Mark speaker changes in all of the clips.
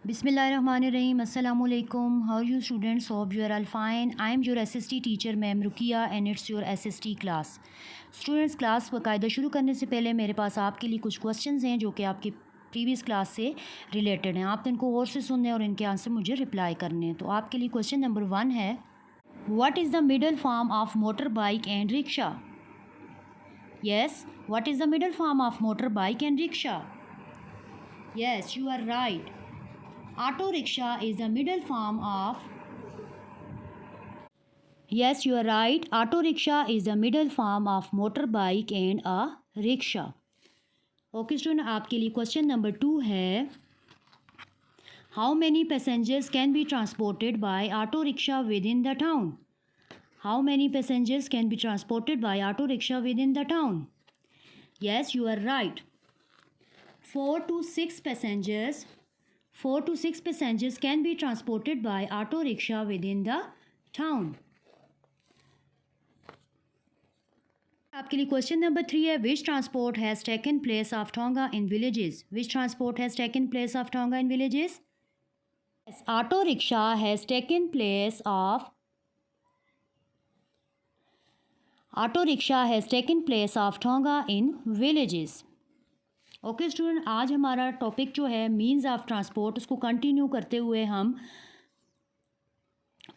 Speaker 1: Bismillahirrahmanirrahim. Assalamu alaikum. How are you students? Hope you are all fine. I am your SST teacher ma'am Rukiya and it's your SST class. Students class बाकायदा शुरू करने से पहले मेरे पास आपके लिए कुछ क्वेश्चंस हैं जो कि आपकी प्रीवियस क्लास से रिलेटेड हैं। आपने इनको गौर से सुनने और इनके आंसर मुझे रिप्लाई करने हैं। तो आपके लिए क्वेश्चन नंबर 1 है, what is the middle form of motor bike and rickshaw? Yes, what is the middle form of motor bike and rickshaw? Yes, you are right. Auto rickshaw is the middle form of. Yes, you are right. Auto rickshaw is the middle form of motorbike and a rickshaw. Okay, student, आपके लिए question number 2 है, how many passengers can be transported by auto rickshaw within the town? How many passengers can be transported by auto rickshaw within the town? Yes, you are right. 4 to 6 passengers. 4 to 6 passengers can be transported by auto rickshaw within the town. आपके लिए question number 3 है, which transport has taken place of Tonga in villages? Which transport has taken place of Tonga in villages? Yes, auto rickshaw has taken place of. Auto rickshaw has taken place of Tonga in villages. Okay student, आज हमारा topic जो है means of transport, उसको continue करते हुए हम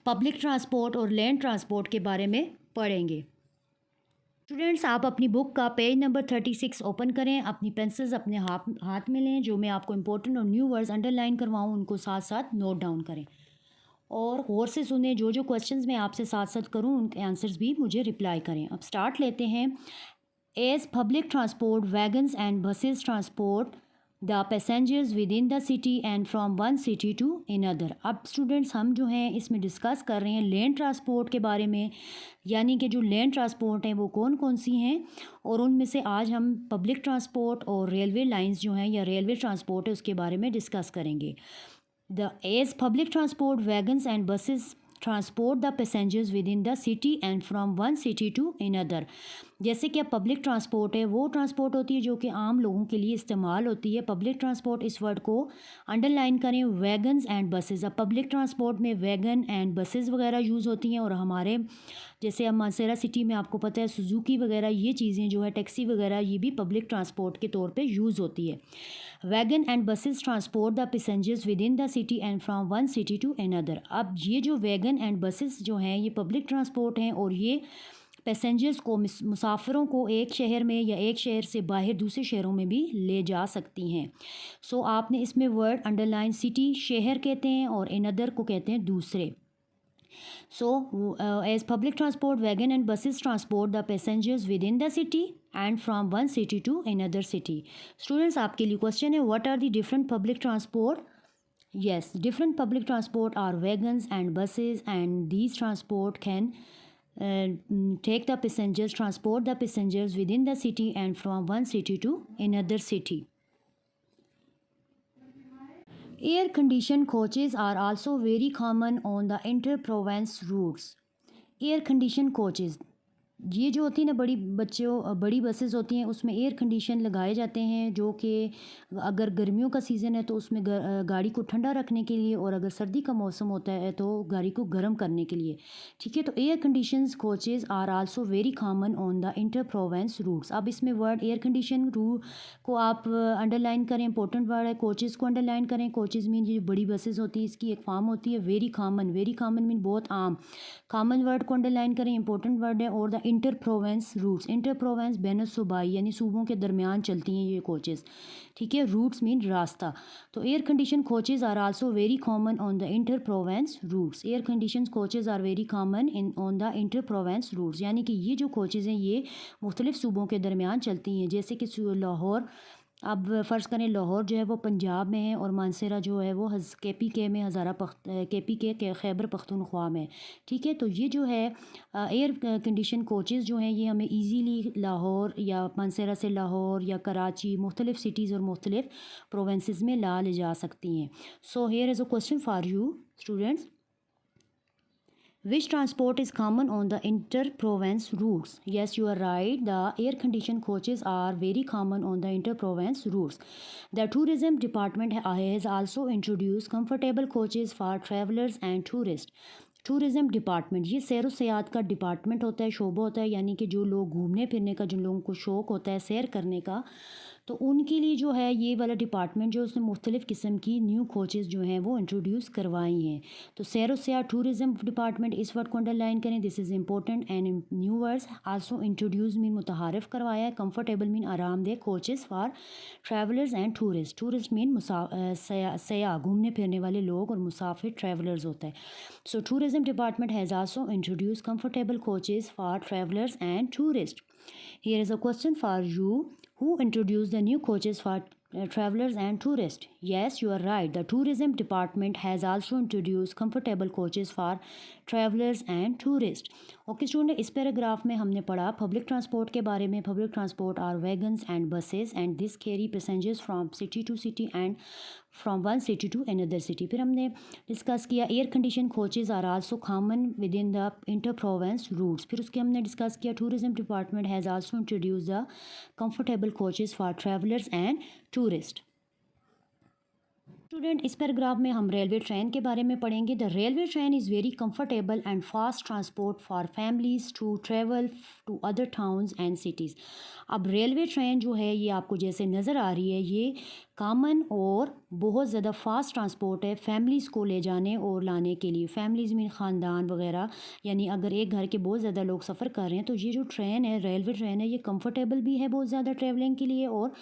Speaker 1: public transport और land transport के बारे में पढ़ेंगे। स्टूडेंट्स, आप अपनी बुक का पेज नंबर 36 ओपन करें, अपनी पेंसिल्स अपने हाथ में लें, जो मैं आपको इंपॉर्टेंट और न्यू वर्ड्स अंडरलाइन करवाऊँ उनको साथ साथ नोट डाउन करें और गौर से सुने। जो जो क्वेश्चंस मैं आपसे साथ साथ करूँ उनके आंसर्स भी मुझे रिप्लाई करें। अब स्टार्ट लेते हैं। As public transport, wagons and buses transport the passengers within the city and from one city to another. अब स्टूडेंट्स हम जो हैं इसमें डिस्कस कर रहे हैं लैंड ट्रांसपोर्ट के बारे में, यानी कि जो लैंड ट्रांसपोर्ट हैं वो कौन कौन सी हैं, और उनमें से आज हम पब्लिक ट्रांसपोर्ट और रेलवे लाइंस जो हैं या रेलवे ट्रांसपोर्ट है उसके बारे में डिस्कस करेंगे। As public transport, wagons and buses transport the passengers within the city and from one city to another. जैसे कि अब पब्लिक ट्रांसपोर्ट है वो ट्रांसपोर्ट होती है जो कि आम लोगों के लिए इस्तेमाल होती है। पब्लिक ट्रांसपोर्ट, इस वर्ड को अंडरलाइन करें, वैगन्स एंड बसेस। अब पब्लिक ट्रांसपोर्ट में वैगन एंड बसेस वगैरह यूज़ होती हैं, और हमारे जैसे अब मानसेरा सिटी में आपको पता है सुजुकी वगैरह ये चीज़ें जो है टैक्सी वगैरह ये भी पब्लिक ट्रांसपोर्ट के तौर पे यूज़ होती है। Wagon and buses transport the passengers within the city and from one city to another. अब ये जो वैगन एंड बसेस जो हैं ये पब्लिक ट्रांसपोर्ट हैं और ये पैसेंजर्स को, मुसाफिरों को एक शहर में या एक शहर से बाहर दूसरे शहरों में भी ले जा सकती हैं। सो आपने इसमें वर्ड अंडरलाइन, सिटी शहर कहते हैं और अनदर को कहते हैं दूसरे। So, as public transport, wagon and buses transport the passengers within the city and from one city to another city. Students, आपके लिए क्वेश्चन है, what are the different public transport? Yes, different public transport are wagons and buses, and these transport can take the passengers, transport the passengers within the city and from one city to another city. Air conditioned coaches are also very common on the inter-province routes. Air conditioned coaches, ये जो होती है ना बड़ी buses होती हैं उसमें air condition लगाए जाते हैं, जो कि अगर गर्मियों का सीज़न है तो उसमें गाड़ी को ठंडा रखने के लिए, और अगर सर्दी का मौसम होता है तो गाड़ी को गर्म करने के लिए। ठीक है, तो air conditions coaches are also very common on the inter province routes. अब इसमें वर्ड एयर कंडीशन रूट को आप अंडरलाइन करें, इंपॉर्टेंट वर्ड है। कोचेज़ को अंडरलाइन करें। कोचेज़ मीन ये बड़ी बसेस होती है, इसकी एक फॉर्म होती है very common. Very common mean बहुत आम। कॉमन वर्ड को अंडरलाइन करें, इंपॉर्टेंट वर्ड है। और the inter province routes, inter province बैन सूबाई यानी सूबों के दरमियान चलती हैं ये कोचेज़। ठीक है, रूट्स मीन रास्ता। तो air condition coaches are also very common on the inter province routes. Air condition coaches are very common in on the inter province routes, यानी कि ये जो कोचेज़ हैं ये मुख्तलिफ सूबों के दरमियान चलती हैं। जैसे कि लाहौर, अब फ़र्ज़ करें लाहौर जो है वो पंजाब में है और मानसेरा जो है वो KPK में KPK खैबर पख्तूनख्वा में। ठीक है, तो ये जो है एयर कंडीशन कोचेज़ जो हैं ये हमें इजीली लाहौर या मानसेरा से लाहौर या कराची, मुख्तलिफ सिटीज़ और मुख्तलिफ प्रोविंसेस में ले जा सकती हैं। So here is a question for you students, Which transport is common on the inter-province routes? Yes, you are right. The air-conditioned coaches are very common on the inter-province routes. The tourism department has also introduced comfortable coaches for travelers and tourists. Tourism department ये सैर व सयाहत का department होता है, शोबा होता है, यानी कि जो लोग घूमने फिरने का, जिन लोगों को शौक़ होता है सैर करने का, तो उनके लिए जो है ये वाला डिपार्टमेंट जो उसने मुख्तलिफ़ किस्म की न्यू कोचेज़ जो हैं वो इंट्रोड्यूस करवाई हैं। तो सैर व सयाहत टूरिज़म डिपार्टमेंट, इस वर्ड को अंडरलाइन करें, this is important. And new words also introduce mean मुतहारफ़ करवाया है, कंफर्टेबल मीन आरामदेह, coaches for travellers and tourist, tourist mean सयाह घूमने फिरने वाले लोग, और मुसाफिर ट्रैवलर्स होता है। So tourism department has also introduce comfortable coaches for travellers and tourist. Here is a question for you. Who introduced the new coaches for travelers and tourists? Yes, you are right. The tourism department has also introduced comfortable coaches for travelers and tourists. Okay student, इस paragraph में हमने पढ़ा public transport के बारे में। Public transport are wagons and buses and this carry passengers from city to city and from one city to another city. फिर हमने discuss किया air condition coaches are also common within the inter province routes. फिर उसके हमने discuss किया tourism department has also introduce the comfortable coaches for travellers and tourist. Student, इस paragraph में हम रेलवे ट्रेन के बारे में पढ़ेंगे। The railway train is very comfortable and fast transport for families to travel to other towns and cities. अब railway train जो है ये आपको जैसे नज़र आ रही है, ये कॉमन और बहुत ज़्यादा फास्ट ट्रांसपोर्ट है फैमिलीज़ को ले जाने और लाने के लिए। फैमिलीज़ में ख़ानदान वगैरह, यानी अगर एक घर के बहुत ज़्यादा लोग सफ़र कर रहे हैं तो ये जो ट्रेन है, रेलवे ट्रेन है, ये कंफर्टेबल भी है बहुत ज़्यादा ट्रैवलिंग के लिए और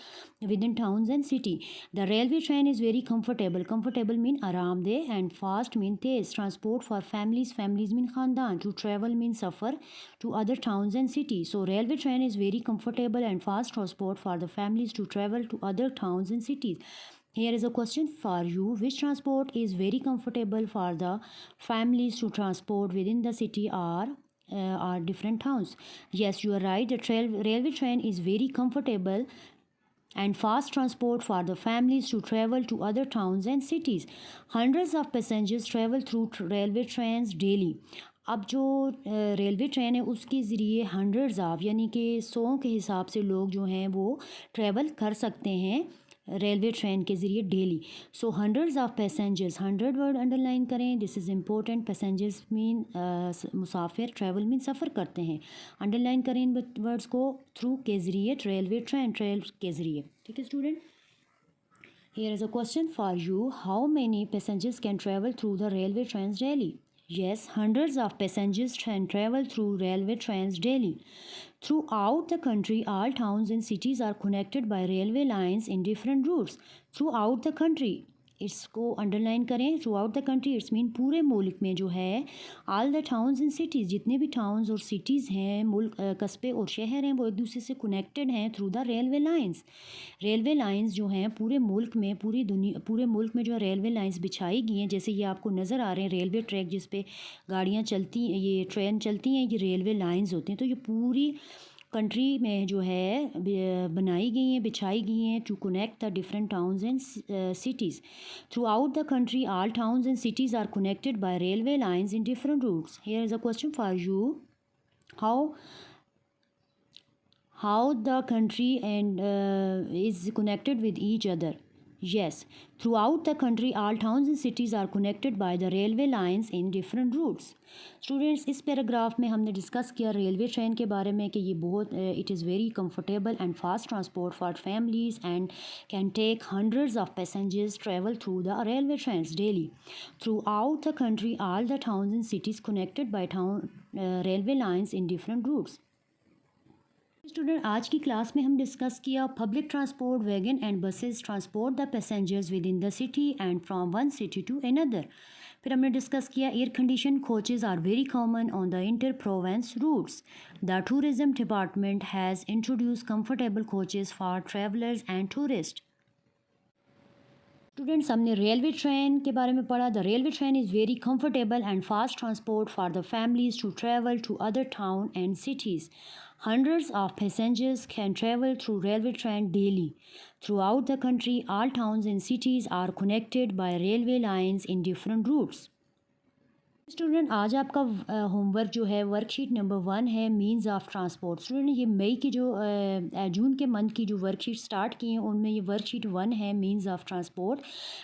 Speaker 1: within towns and city. The railway train is very comfortable, comfortable mean आरामदेह, एंड फास्ट मीन तेज़, transport for families, families mean ख़ानदान, टू ट्रैवल मीन सफ़र to other towns and city. So railway train is very comfortable and fast transport for the families to travel to other towns and cities. Here is a question for you. Which transport is very comfortable for the families to transport within the city or different towns? Yes, you are right. The railway train is very comfortable and fast transport for the families to travel to other towns and cities. Hundreds of passengers travel through railway trains daily. अब जो railway train है उसके ज़रिए hundreds of, यानी कि 100 के हिसाब से लोग जो हैं वो ट्रैवल कर सकते हैं रेलवे ट्रेन के ज़रिए daily. So hundreds of passengers, 100 word underline करें, this is important. Passengers mean मुसाफिर, ट्रैवल मीन सफ़र करते हैं, अंडरलाइन करें इन वर्ड्स को, थ्रू के ज़रिए, रेलवे ट्रेन के ज़रिए। ठीक है student, here is a question for you. How many passengers can travel through the railway trains daily? Yes, hundreds of passengers can travel through railway trains daily. Throughout the country, all towns and cities are connected by railway lines in different routes. Throughout the country, इसको underline करें, through out the country, it's mean पूरे मुल्क में जो है, all the towns and cities, जितने भी towns और सिटीज़ हैं, मुल्क कस्बे और शहर हैं, वो एक दूसरे से कनेक्टेड हैं through the railway lines. Railway lines जो हैं पूरे मुल्क में, पूरे मुल्क में जो है रेलवे लाइंस बिछाई गई हैं। जैसे ये आपको नज़र आ रहे हैं रेलवे ट्रैक जिस पे गाड़ियाँ चलती हैं, ये ट्रेन चलती हैं, ये रेलवे लाइंस होती हैं। तो ये पूरी कंट्री में जो है बनाई गई हैं, बिछाई गई हैं to connect the different towns and cities. Throughout the country, all towns and cities are connected by railway lines in different routes. Here is a question for you. how the country and is connected with each other? Yes, throughout the country all towns and cities are connected by the railway lines in different routes. Students, इस paragraph में हमने discuss किया railway train के बारे में कि ये बहुत it is very comfortable and fast transport for families and can take hundreds of passengers travel through the railway trains daily throughout the country, all the towns and cities connected by railway lines in different routes. Student, आज की class में हम discuss किया public transport, wagon and buses transport the passengers within the city and from one city to another. फिर हमने discuss किया air condition coaches are very common on the inter province routes. The tourism department has introduce comfortable coaches for travellers and tourist. Students, हमने railway train के बारे में पढ़ा। The railway train is very comfortable and fast transport for the families to travel to other town and cities. Hundreds of passengers can travel through railway train daily. Throughout the country, all towns and cities are connected by railway lines in different routes. Student आज आपका homework जो है worksheet number 1 है means of transport. Student ये मई की जो जून के month की जो वर्कशीट स्टार्ट की हैं उनमें ये वर्कशीट 1 है means of transport.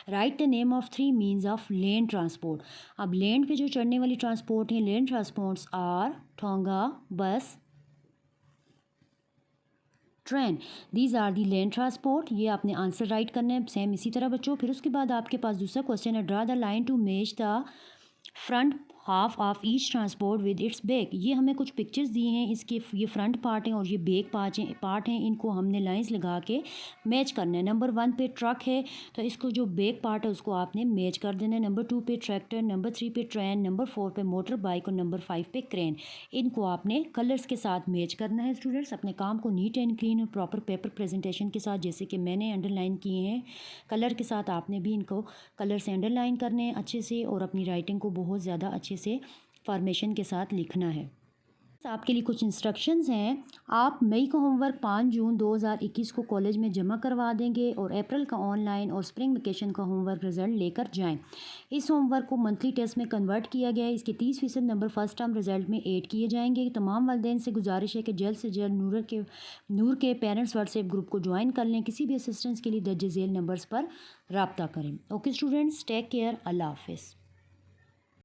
Speaker 1: Right the name of 3 means of land transport. अब लैंड पे जो चढ़ने वाली ट्रांसपोर्ट हैं, land transports are tonga, bus, train. These are the land transport. ये आपने आंसर राइट करना है सेम इसी तरह बच्चों। फिर उसके बाद आपके पास दूसरा क्वेश्चन है, draw the line to match the front half of each transport with its back. ये हमें कुछ पिक्चर्स दिए हैं, इसके ये फ्रंट पार्ट हैं और ये बैक पार्ट हैं, इनको हमने लाइंस लगा के मैच करना है। नंबर 1 पे ट्रक है तो इसको जो बैक पार्ट है उसको आपने मैच कर देना है। नंबर 2 पे ट्रैक्टर, नंबर 3 पे ट्रेन, नंबर 4 पे मोटर बाइक और नंबर 5 पे क्रेन। इनको आपने कलर्स के साथ मैच करना है। स्टूडेंट्स अपने काम को नीट एंड क्लीन और प्रॉपर पेपर प्रेजेंटेशन के साथ, जैसे कि मैंने अंडरलाइन किए हैं कलर के साथ, आपने भी इनको कलर से अंडरलाइन करने हैं अच्छे से और अपनी राइटिंग को बहुत ज़्यादा अच्छे से फॉर्मेशन के साथ लिखना है। आपके लिए कुछ इंस्ट्रक्शंस हैं। आप मई का होमवर्क 5 जून 2021 को कॉलेज में जमा करवा देंगे और अप्रैल का ऑनलाइन और स्प्रिंग वेकेशन का होमवर्क रिजल्ट लेकर जाएं। इस होमवर्क को मंथली टेस्ट में कन्वर्ट किया गया है। इसके 30% नंबर फर्स्ट टर्म रिजल्ट में ऐड किए जाएंगे। तमाम वालिदैन से गुजारिश है कि जल्द से जल्द नूर के पेरेंट्स व्हाट्सएप ग्रुप को ज्वाइन कर लें। किसी भी असिस्टेंस के लिए दर्ज झेल नंबर्स पर रब्ता करें। ओके स्टूडेंट्स, टेक केयर, अल्लाह हाफिज़।